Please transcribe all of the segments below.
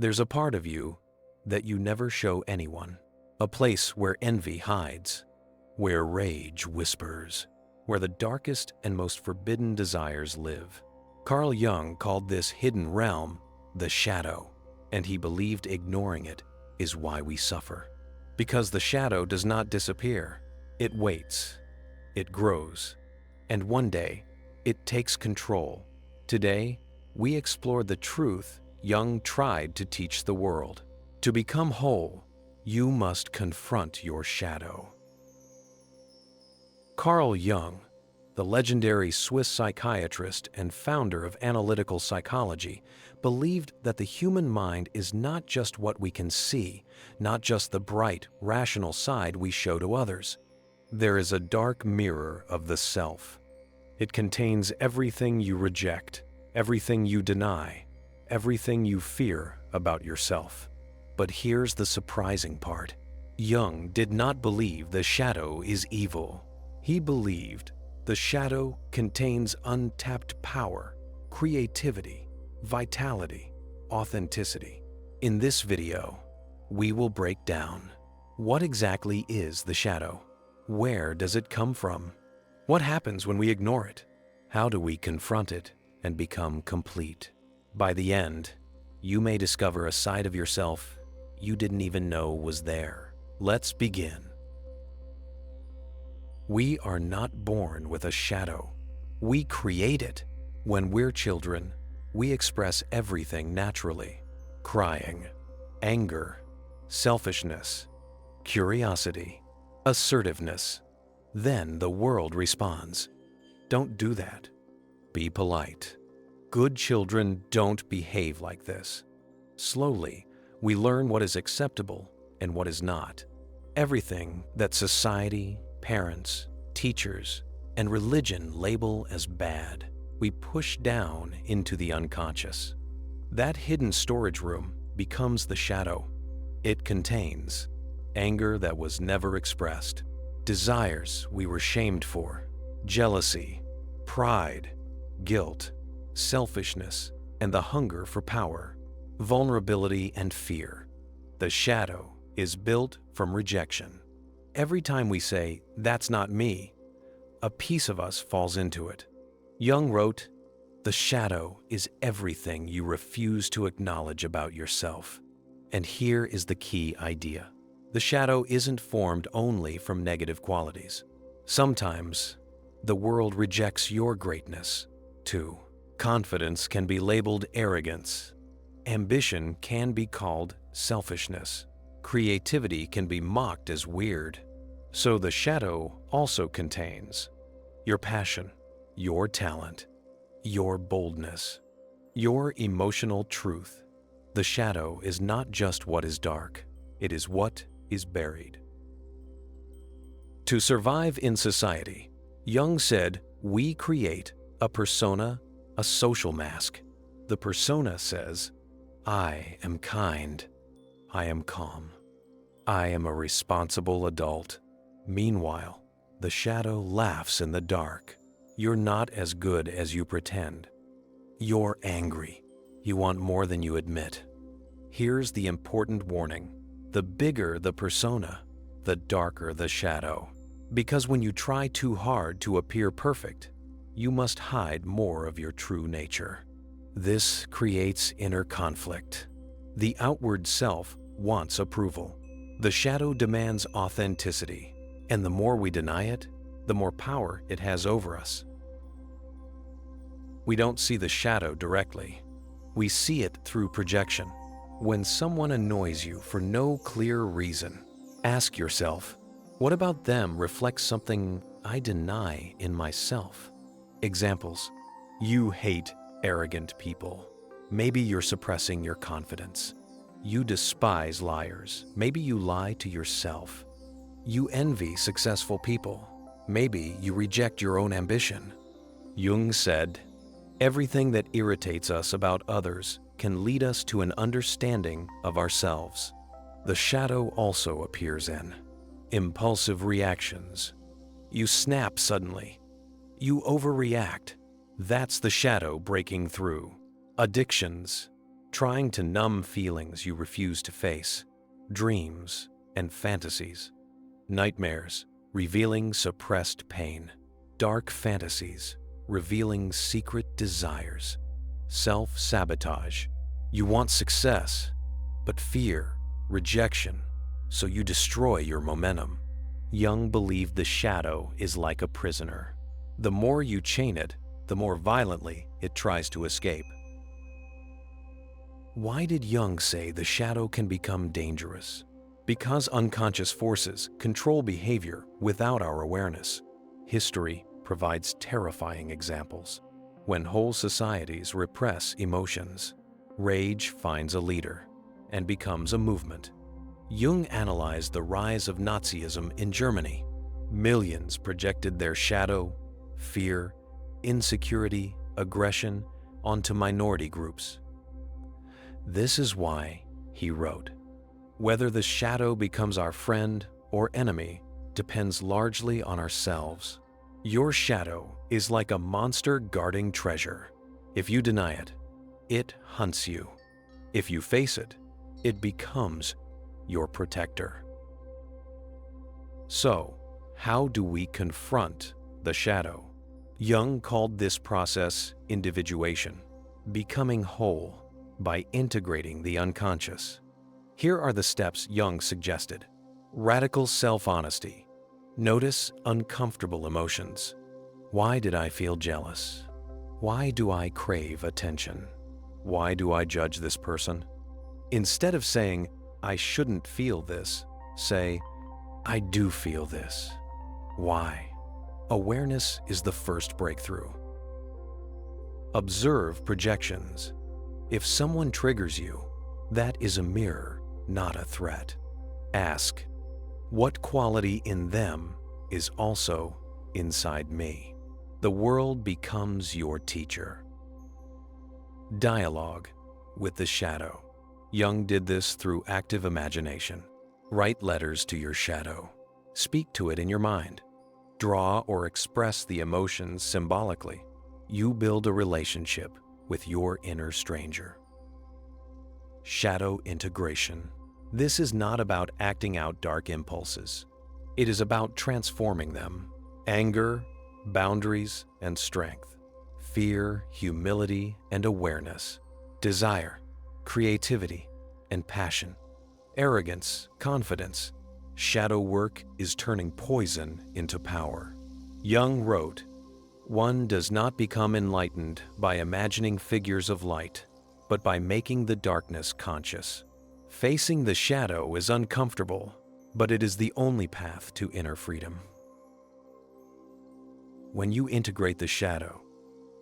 There's a part of you that you never show anyone, a place where envy hides, where rage whispers, where the darkest and most forbidden desires live. Carl Jung called this hidden realm the shadow, and he believed ignoring it is why we suffer. Because the shadow does not disappear, it waits, it grows, and one day it takes control. Today, we explore the truth Jung tried to teach the world. To become whole, you must confront your shadow. Carl Jung, the legendary Swiss psychiatrist and founder of analytical psychology, believed that the human mind is not just what we can see, not just the bright, rational side we show to others. There is a dark mirror of the self. It contains everything you reject, everything you deny, everything you fear about yourself. But here's the surprising part. Jung did not believe the shadow is evil. He believed the shadow contains untapped power, creativity, vitality, authenticity. In this video, we will break down what exactly is the shadow? Where does it come from? What happens when we ignore it? How do we confront it and become complete? By the end, you may discover a side of yourself you didn't even know was there. Let's begin. We are not born with a shadow. We create it. When we're children, we express everything naturally. Crying, anger, selfishness, curiosity, assertiveness. Then the world responds. Don't do that. Be polite. Good children don't behave like this. Slowly, we learn what is acceptable and what is not. Everything that society, parents, teachers, and religion label as bad, we push down into the unconscious. That hidden storage room becomes the shadow. It contains anger that was never expressed, desires we were shamed for, jealousy, pride, guilt, selfishness, and the hunger for power, vulnerability, and fear. The shadow is built from rejection. Every time we say, "That's not me," a piece of us falls into it. Jung wrote, "The shadow is everything you refuse to acknowledge about yourself." And here is the key idea. The shadow isn't formed only from negative qualities. Sometimes, the world rejects your greatness, too. Confidence can be labeled arrogance. Ambition can be called selfishness. Creativity can be mocked as weird. So the shadow also contains your passion, your talent, your boldness, your emotional truth. The shadow is not just what is dark, it is what is buried. To survive in society, Jung said, we create a persona, a social mask. The persona says, I am kind, I am calm, I am a responsible adult. Meanwhile, the shadow laughs in the dark. You're not as good as you pretend. You're angry. You want more than you admit. Here's the important warning. The bigger the persona, the darker the shadow. Because when you try too hard to appear perfect, you must hide more of your true nature. This creates inner conflict. The outward self wants approval. The shadow demands authenticity. And the more we deny it, the more power it has over us. We don't see the shadow directly. We see it through projection. When someone annoys you for no clear reason, ask yourself, what about them reflects something I deny in myself? Examples: you hate arrogant people. Maybe you're suppressing your confidence. You despise liars. Maybe you lie to yourself. You envy successful people. Maybe you reject your own ambition. Jung said, everything that irritates us about others can lead us to an understanding of ourselves. The shadow also appears in impulsive reactions. You snap suddenly. You overreact. That's the shadow breaking through. Addictions, trying to numb feelings you refuse to face, dreams and fantasies, nightmares revealing suppressed pain, dark fantasies revealing secret desires, self-sabotage. You want success, but fear rejection, so you destroy your momentum. Jung believed the shadow is like a prisoner. The more you chain it, the more violently it tries to escape. Why did Jung say the shadow can become dangerous? Because unconscious forces control behavior without our awareness. History provides terrifying examples. When whole societies repress emotions, rage finds a leader and becomes a movement. Jung analyzed the rise of Nazism in Germany. Millions projected their shadow, fear, insecurity, aggression onto minority groups. This is why, he wrote, whether the shadow becomes our friend or enemy depends largely on ourselves. Your shadow is like a monster guarding treasure. If you deny it, it hunts you. If you face it, it becomes your protector. So, how do we confront the shadow? Jung called this process individuation, becoming whole by integrating the unconscious. Here are the steps Jung suggested. Radical self-honesty. Notice uncomfortable emotions. Why did I feel jealous? Why do I crave attention? Why do I judge this person? Instead of saying, I shouldn't feel this, say, I do feel this. Why? Awareness is the first breakthrough. Observe projections. If someone triggers you, that is a mirror, not a threat. Ask, what quality in them is also inside me? The world becomes your teacher. Dialogue with the shadow. Jung did this through active imagination. Write letters to your shadow. Speak to it in your mind. Draw or express the emotions symbolically. You build a relationship with your inner stranger. Shadow integration. This is not about acting out dark impulses. It is about transforming them. Anger, boundaries, and strength. Fear, humility, and awareness. Desire, creativity, and passion. Arrogance, confidence. Shadow work is turning poison into power. Jung wrote, one does not become enlightened by imagining figures of light, but by making the darkness conscious. Facing the shadow is uncomfortable, but it is the only path to inner freedom. When you integrate the shadow,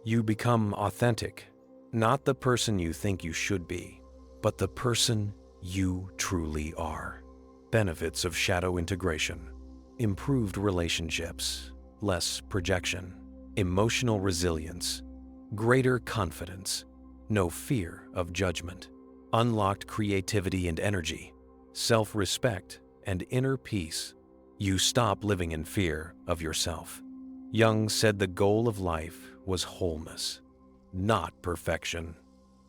you become authentic, not the person you think you should be, but the person you truly are. Benefits of shadow integration: improved relationships, less projection, emotional resilience, greater confidence, no fear of judgment, unlocked creativity and energy, self-respect, and inner peace. You stop living in fear of yourself. Jung said the goal of life was wholeness, not perfection.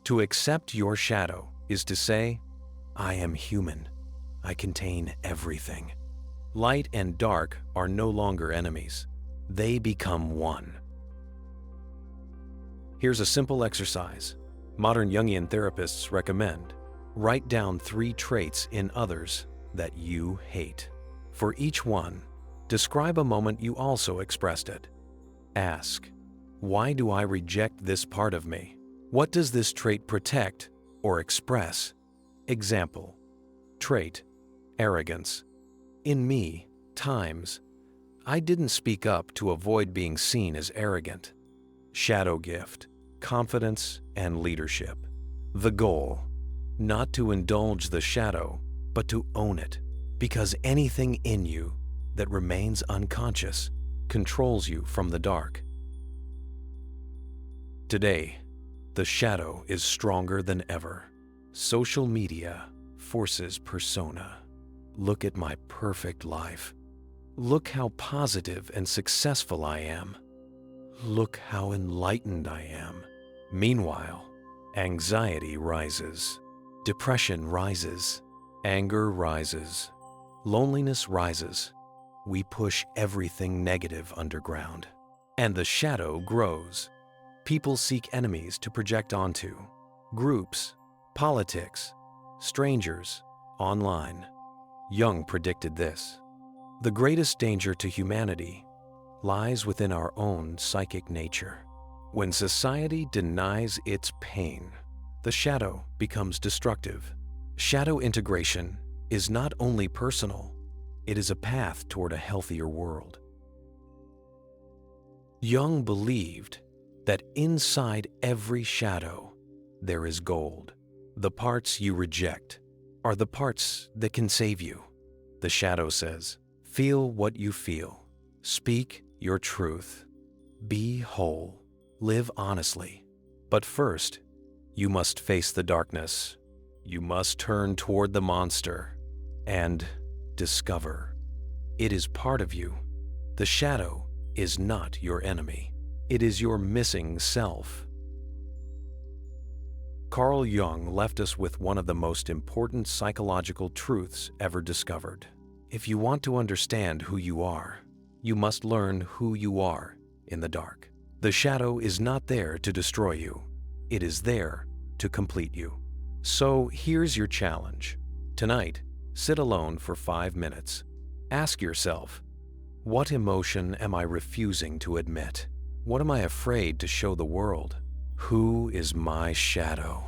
To accept your shadow is to say, I am human. I contain everything. Light and dark are no longer enemies. They become one. Here's a simple exercise. Modern Jungian therapists recommend. Write down 3 traits in others that you hate. For each one, describe a moment you also expressed it. Ask, why do I reject this part of me? What does this trait protect or express? Example, trait, arrogance. In me, times, I didn't speak up to avoid being seen as arrogant. Shadow gift, confidence and leadership. The goal, not to indulge the shadow, but to own it, because anything in you that remains unconscious controls you from the dark. Today, the shadow is stronger than ever. Social media forces persona. Look at my perfect life. Look how positive and successful I am. Look how enlightened I am. Meanwhile, Anxiety rises. Depression rises. Anger rises. Loneliness rises. We push everything negative underground. And the shadow grows. People seek enemies to project onto. Groups, politics, strangers, online. Jung predicted this. The greatest danger to humanity lies within our own psychic nature. When society denies its pain, the shadow becomes destructive. Shadow integration is not only personal, it is a path toward a healthier world. Jung believed that inside every shadow there is gold. The parts you reject are the parts that can save you. The shadow says, feel what you feel. Speak your truth. Be whole. Live honestly. But first, you must face the darkness. You must turn toward the monster and discover. It is part of you. The shadow is not your enemy. It is your missing self. Carl Jung left us with one of the most important psychological truths ever discovered. If you want to understand who you are, you must learn who you are in the dark. The shadow is not there to destroy you. It is there to complete you. So here's your challenge. Tonight, sit alone for 5 minutes. Ask yourself, what emotion am I refusing to admit? What am I afraid to show the world? Who is my shadow?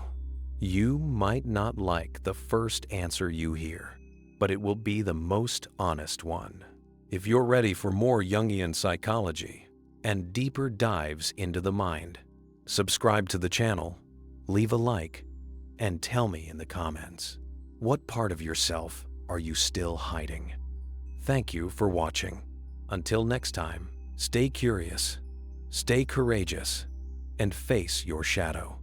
You might not like the first answer you hear, but it will be the most honest one. If you're ready for more Jungian psychology and deeper dives into the mind, subscribe to the channel, leave a like, and tell me in the comments, what part of yourself are you still hiding? Thank you for watching. Until next time, stay curious, stay courageous, and face your shadow.